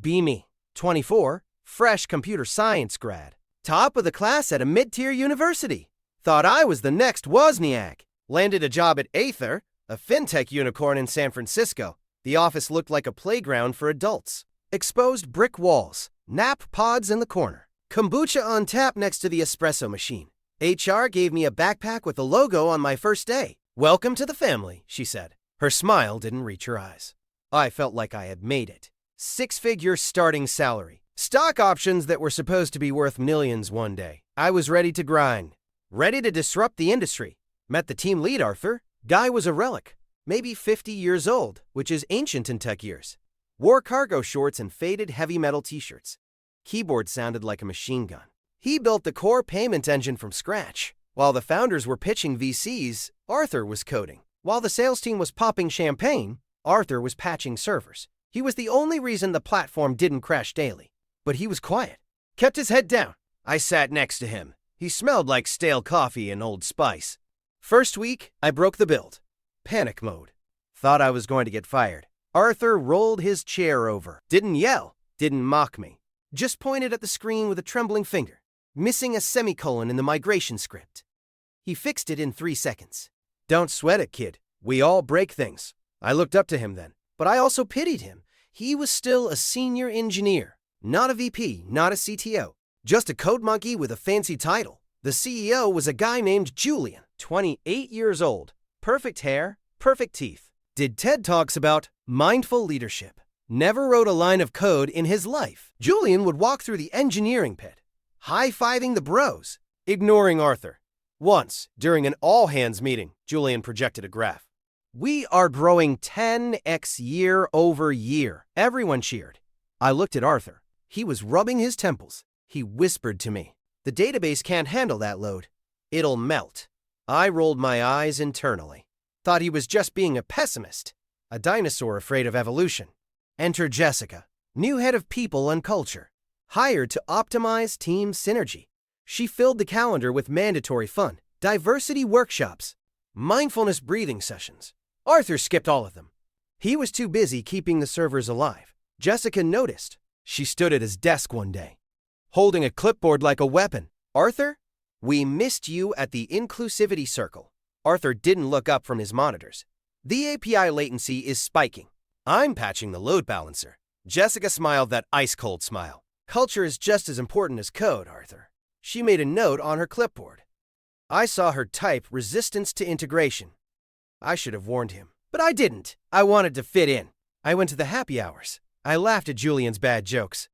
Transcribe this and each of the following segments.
Be me, 24, fresh computer science grad. Top of the class at a mid-tier university. Thought I was the next Wozniak. Landed a job at Aether, a fintech unicorn in San Francisco. The office looked like a playground for adults. Exposed brick walls, nap pods in the corner. Kombucha on tap next to the espresso machine. HR gave me a backpack with a logo on my first day. "Welcome to the family," she said. Her smile didn't reach her eyes. I felt like I had made it. 6-figure starting salary. Stock options that were supposed to be worth millions one day. I was ready to grind. Ready to disrupt the industry. Met the team lead, Arthur. Guy was a relic. Maybe 50 years old, which is ancient in tech years. Wore cargo shorts and faded heavy metal t-shirts. Keyboard sounded like a machine gun. He built the core payment engine from scratch. While the founders were pitching VCs, Arthur was coding. While the sales team was popping champagne, Arthur was patching servers. He was the only reason the platform didn't crash daily. But he was quiet. Kept his head down. I sat next to him. He smelled like stale coffee and Old Spice. First week, I broke the build. Panic mode. Thought I was going to get fired. Arthur rolled his chair over. Didn't yell. Didn't mock me. Just pointed at the screen with a trembling finger, missing a semicolon in the migration script. He fixed it in 3 seconds. "Don't sweat it, kid. We all break things." I looked up to him then, but I also pitied him. He was still a senior engineer, not a VP, not a CTO, just a code monkey with a fancy title. The CEO was a guy named Julian, 28 years old, perfect hair, perfect teeth. Did TED Talks about mindful leadership. Never wrote a line of code in his life. Julian would walk through the engineering pit, high-fiving the bros, ignoring Arthur. Once, during an all-hands meeting, Julian projected a graph. "We are growing 10x year over year." Everyone cheered. I looked at Arthur. He was rubbing his temples. He whispered to me, "The database can't handle that load. It'll melt." I rolled my eyes internally. Thought he was just being a pessimist, a dinosaur afraid of evolution. Enter Jessica, new head of people and culture, hired to optimize team synergy. She filled the calendar with mandatory fun, diversity workshops, mindfulness breathing sessions. Arthur skipped all of them. He was too busy keeping the servers alive. Jessica noticed. She stood at his desk one day, holding a clipboard like a weapon. "Arthur, we missed you at the inclusivity circle." Arthur didn't look up from his monitors. "The API latency is spiking. I'm patching the load balancer." Jessica smiled that ice-cold smile. "Culture is just as important as code, Arthur." She made a note on her clipboard. I saw her type resistance to integration. I should have warned him, but I didn't. I wanted to fit in. I went to the happy hours. I laughed at Julian's bad jokes.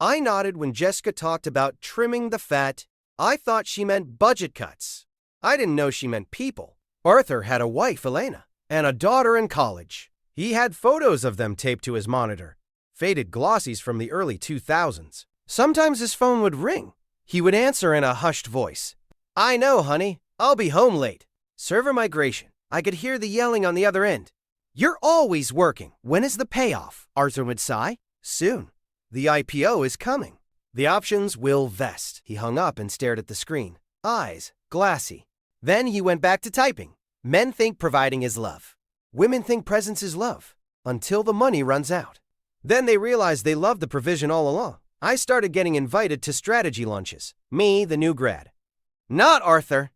I nodded when Jessica talked about trimming the fat. I thought she meant budget cuts. I didn't know she meant people. Arthur had a wife, Elena, and a daughter in college. He had photos of them taped to his monitor, faded glossies from the early 2000s. Sometimes his phone would ring. He would answer in a hushed voice. "I know, honey. I'll be home late." Server migration. I could hear the yelling on the other end. "You're always working. When is the payoff?" Arthur would sigh. "Soon. The IPO is coming. The options will vest." He hung up and stared at the screen, eyes glassy. Then he went back to typing. "Men think providing is love. Women think presence is love, until the money runs out. Then they realize they loved the provision all along." I started getting invited to strategy lunches. Me, the new grad. Not Arthur.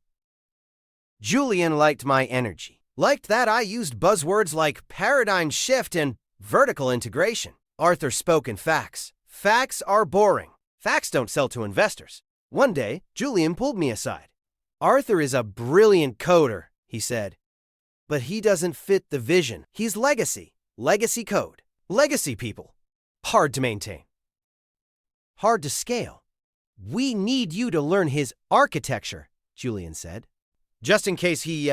Julian liked my energy. Liked that I used buzzwords like paradigm shift and vertical integration. Arthur spoke in facts. Facts are boring. Facts don't sell to investors. One day, Julian pulled me aside. "Arthur is a brilliant coder," he said. "But he doesn't fit the vision. He's legacy. Legacy code. Legacy people. Hard to maintain. Hard to scale. We need you to learn his architecture," Julian said. "Just in case he,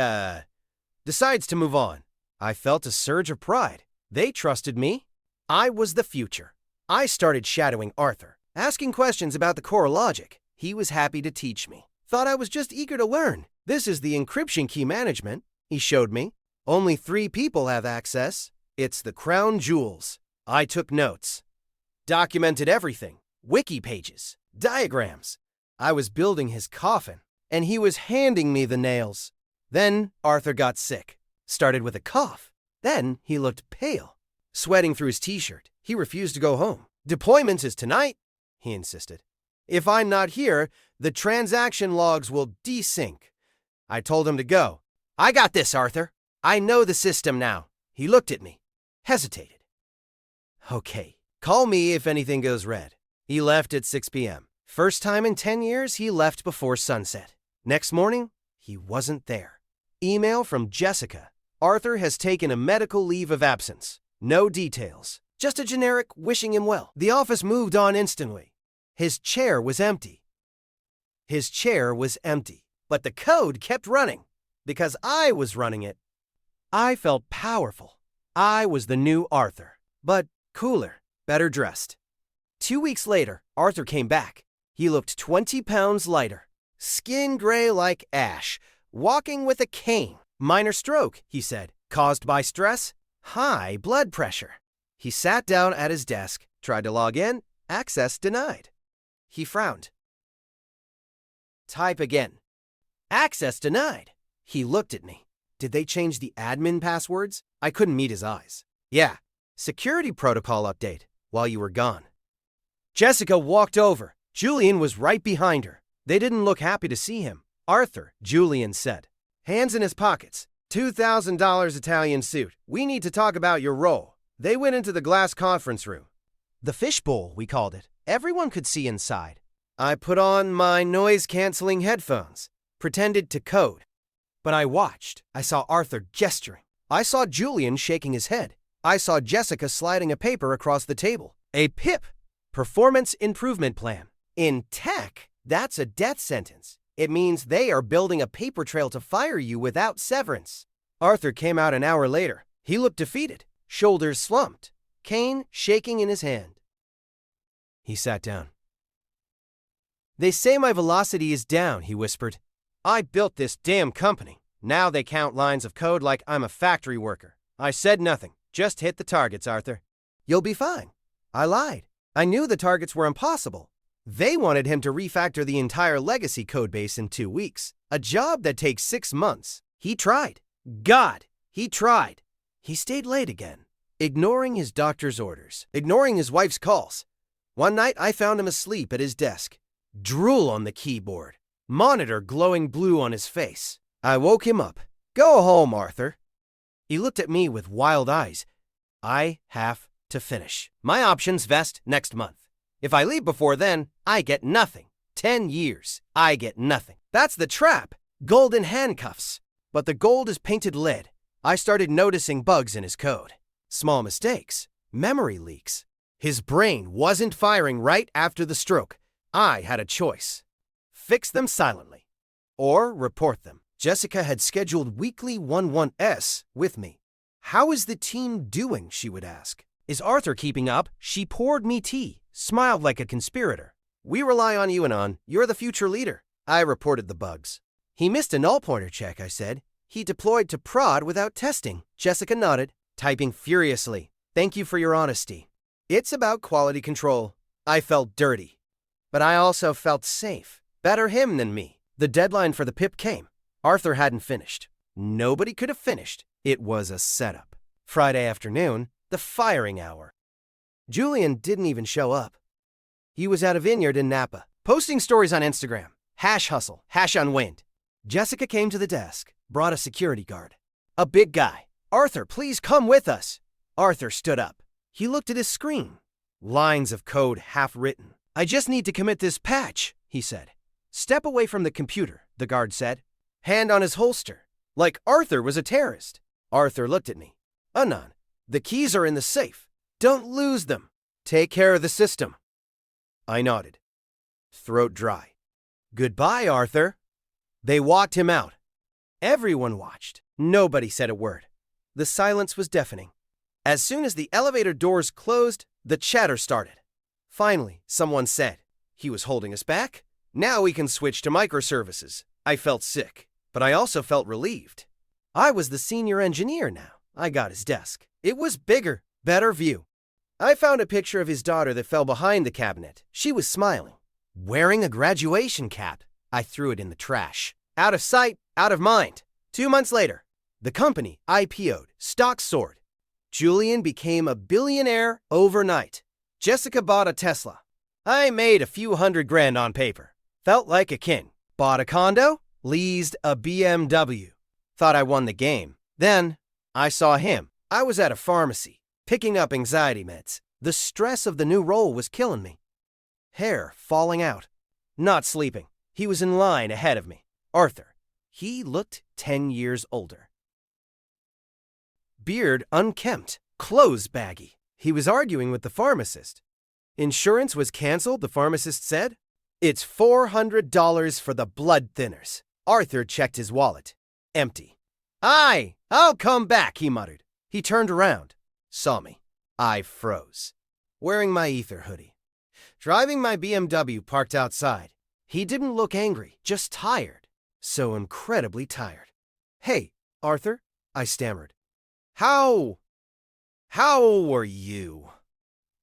decides to move on." I felt a surge of pride. They trusted me. I was the future. I started shadowing Arthur, asking questions about the core logic. He was happy to teach me. Thought I was just eager to learn. "This is the encryption key management," he showed me. "Only 3 people have access. It's the crown jewels." I took notes. Documented everything. Wiki pages. Diagrams. I was building his coffin, and he was handing me the nails. Then Arthur got sick. Started with a cough. Then he looked pale, sweating through his t-shirt. He refused to go home. Deployment is tonight, he insisted. If I'm not here, the transaction logs will desync. I told him to go. I got this, Arthur. I know the system now. He looked at me, hesitated. Okay, call me if anything goes red. He left at 6 p.m. First time in 10 years he left before sunset. Next morning, he wasn't there. Email from Jessica. Arthur has taken a medical leave of absence. No details. Just a generic wishing him well. The office moved on instantly. His chair was empty. But the code kept running because I was running it. I felt powerful. I was the new Arthur, but cooler, better dressed. 2 weeks later, Arthur came back. He looked 20 pounds lighter, skin gray like ash, walking with a cane. Minor stroke, he said, caused by stress, high blood pressure. He sat down at his desk, tried to log in, access denied. He frowned. Type again. Access denied. He looked at me. Did they change the admin passwords? I couldn't meet his eyes. Yeah, security protocol update while you were gone. Jessica walked over. Julian was right behind her. They didn't look happy to see him. Arthur, Julian said. Hands in his pockets. $2,000 Italian suit. We need to talk about your role. They went into the glass conference room. The fishbowl, we called it. Everyone could see inside. I put on my noise-canceling headphones, pretended to code. But I watched. I saw Arthur gesturing. I saw Julian shaking his head. I saw Jessica sliding a paper across the table. A PIP, Performance Improvement Plan. In tech, that's a death sentence. It means they are building a paper trail to fire you without severance. Arthur came out an hour later. He looked defeated, shoulders slumped, cane shaking in his hand. He sat down. They say my velocity is down, he whispered. I built this damn company. Now they count lines of code like I'm a factory worker. I said nothing. Just hit the targets, Arthur. You'll be fine. I lied. I knew the targets were impossible. They wanted him to refactor the entire legacy codebase in 2 weeks, a job that takes 6 months. He tried. God, he tried. He stayed late again, ignoring his doctor's orders, ignoring his wife's calls. One night, I found him asleep at his desk, drool on the keyboard, monitor glowing blue on his face. I woke him up. Go home, Arthur. He looked at me with wild eyes. I have to finish. My options vest next month. If I leave before then, I get nothing. 10 years, I get nothing. That's the trap. Golden handcuffs. But the gold is painted lead. I started noticing bugs in his code. Small mistakes. Memory leaks. His brain wasn't firing right after the stroke. I had a choice. Fix them silently. Or report them. Jessica had scheduled weekly 11S with me. How is the team doing, she would ask. Is Arthur keeping up? She poured me tea, smiled like a conspirator. We rely on you, Anon. You're the future leader. I reported the bugs. He missed a null pointer check, I said. He deployed to prod without testing. Jessica nodded, typing furiously. Thank you for your honesty. It's about quality control. I felt dirty. But I also felt safe. Better him than me. The deadline for the PIP came. Arthur hadn't finished. Nobody could have finished. It was a setup. Friday afternoon, the firing hour. Julian didn't even show up. He was at a vineyard in Napa, posting stories on Instagram. #hustle, #unwind. Jessica came to the desk, brought a security guard. A big guy. Arthur, please come with us. Arthur stood up. He looked at his screen. Lines of code half written. I just need to commit this patch, he said. Step away from the computer, the guard said. Hand on his holster. Like Arthur was a terrorist. Arthur looked at me. Anon, the keys are in the safe. Don't lose them. Take care of the system. I nodded. Throat dry. Goodbye, Arthur. They walked him out. Everyone watched. Nobody said a word. The silence was deafening. As soon as the elevator doors closed, the chatter started. Finally, someone said, he was holding us back? Now we can switch to microservices. I felt sick, but I also felt relieved. I was the senior engineer now. I got his desk. It was bigger, better view. I found a picture of his daughter that fell behind the cabinet. She was smiling, wearing a graduation cap. I threw it in the trash. Out of sight, out of mind. 2 months later, the company IPO'd, stock soared. Julian became a billionaire overnight. Jessica bought a Tesla. I made a few $100,000 on paper. Felt like a king. Bought a condo, leased a BMW. Thought I won the game. Then, I saw him. I was at a pharmacy, picking up anxiety meds. The stress of the new role was killing me. Hair falling out. Not sleeping. He was in line ahead of me. Arthur. He looked 10 years older. Beard unkempt. Clothes baggy. He was arguing with the pharmacist. Insurance was canceled, the pharmacist said. It's $400 for the blood thinners. Arthur checked his wallet. Empty. Aye, I'll come back, he muttered. He turned around. Saw me. I froze. Wearing my ether hoodie. Driving my BMW parked outside. He didn't look angry, just tired. So incredibly tired. Hey, Arthur, I stammered. How are you?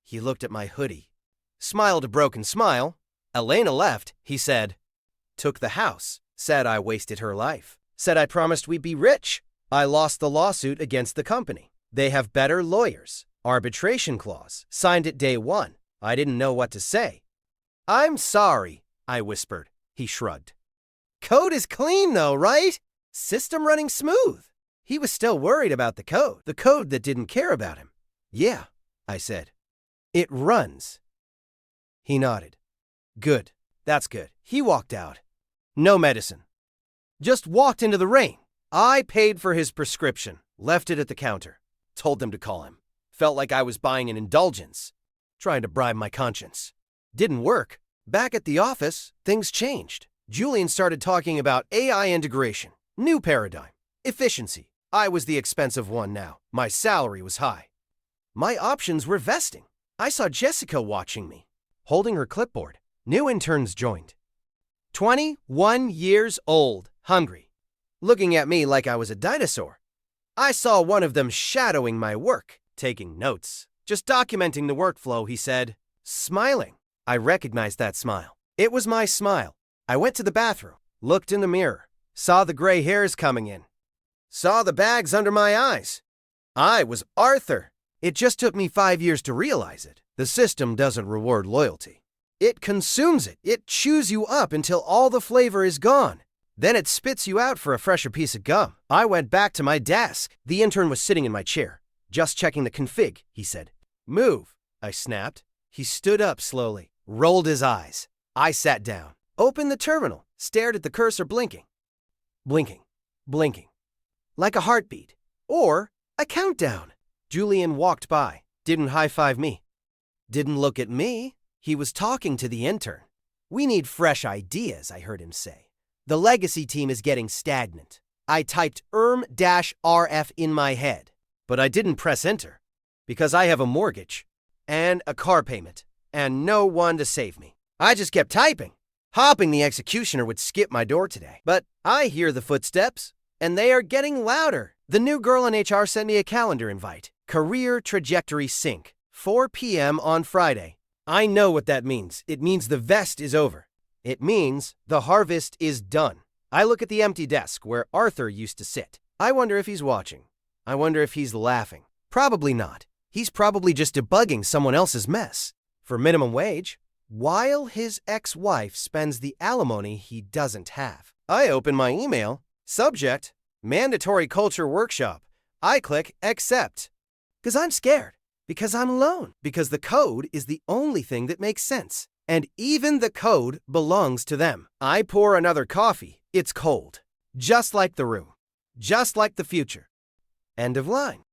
He looked at my hoodie. Smiled a broken smile. Elena left, he said. Took the house. Said I wasted her life. Said I promised we'd be rich. I lost the lawsuit against the company. They have better lawyers. Arbitration clause. Signed it day one. I didn't know what to say. I'm sorry, I whispered. He shrugged. Code is clean though, right? System running smooth. He was still worried about the code that didn't care about him. Yeah, I said. It runs. He nodded. Good, that's good. He walked out. No medicine. Just walked into the rain. I paid for his prescription, left it at the counter. Told them to call him. Felt like I was buying an indulgence. Trying to bribe my conscience. Didn't work. Back at the office, things changed. Julian started talking about AI integration, new paradigm, efficiency. I was the expensive one now. My salary was high. My options were vesting. I saw Jessica watching me, holding her clipboard. New interns joined. 21 years old, hungry, looking at me like I was a dinosaur. I saw one of them shadowing my work, taking notes, just documenting the workflow, he said, smiling. I recognized that smile. It was my smile. I went to the bathroom, looked in the mirror, saw the gray hairs coming in, saw the bags under my eyes. I was Arthur. It just took me 5 years to realize it. The system doesn't reward loyalty. It consumes it. It chews you up until all the flavor is gone. Then it spits you out for a fresher piece of gum. I went back to my desk. The intern was sitting in my chair. Just checking the config, he said. Move, I snapped. He stood up slowly, rolled his eyes. I sat down, opened the terminal, stared at the cursor blinking. Blinking, blinking. Like a heartbeat. Or a countdown. Julian walked by, didn't high-five me. Didn't look at me. He was talking to the intern. We need fresh ideas, I heard him say. The legacy team is getting stagnant. I typed -RF in my head, but I didn't press enter because I have a mortgage and a car payment and no one to save me. I just kept typing, hoping the executioner would skip my door today. But I hear the footsteps, and they are getting louder. The new girl in HR sent me a calendar invite. Career trajectory sync, 4 p.m. on Friday. I know what that means. It means the vest is over. It means the harvest is done. I look at the empty desk where Arthur used to sit. I wonder if he's watching. I wonder if he's laughing. Probably not. He's probably just debugging someone else's mess. For minimum wage, while his ex-wife spends the alimony he doesn't have. I open my email. Subject, mandatory culture workshop. I click accept. Because I'm scared. Because I'm alone. Because the code is the only thing that makes sense. And even the code belongs to them. I pour another coffee. It's cold. Just like the room. Just like the future. End of line.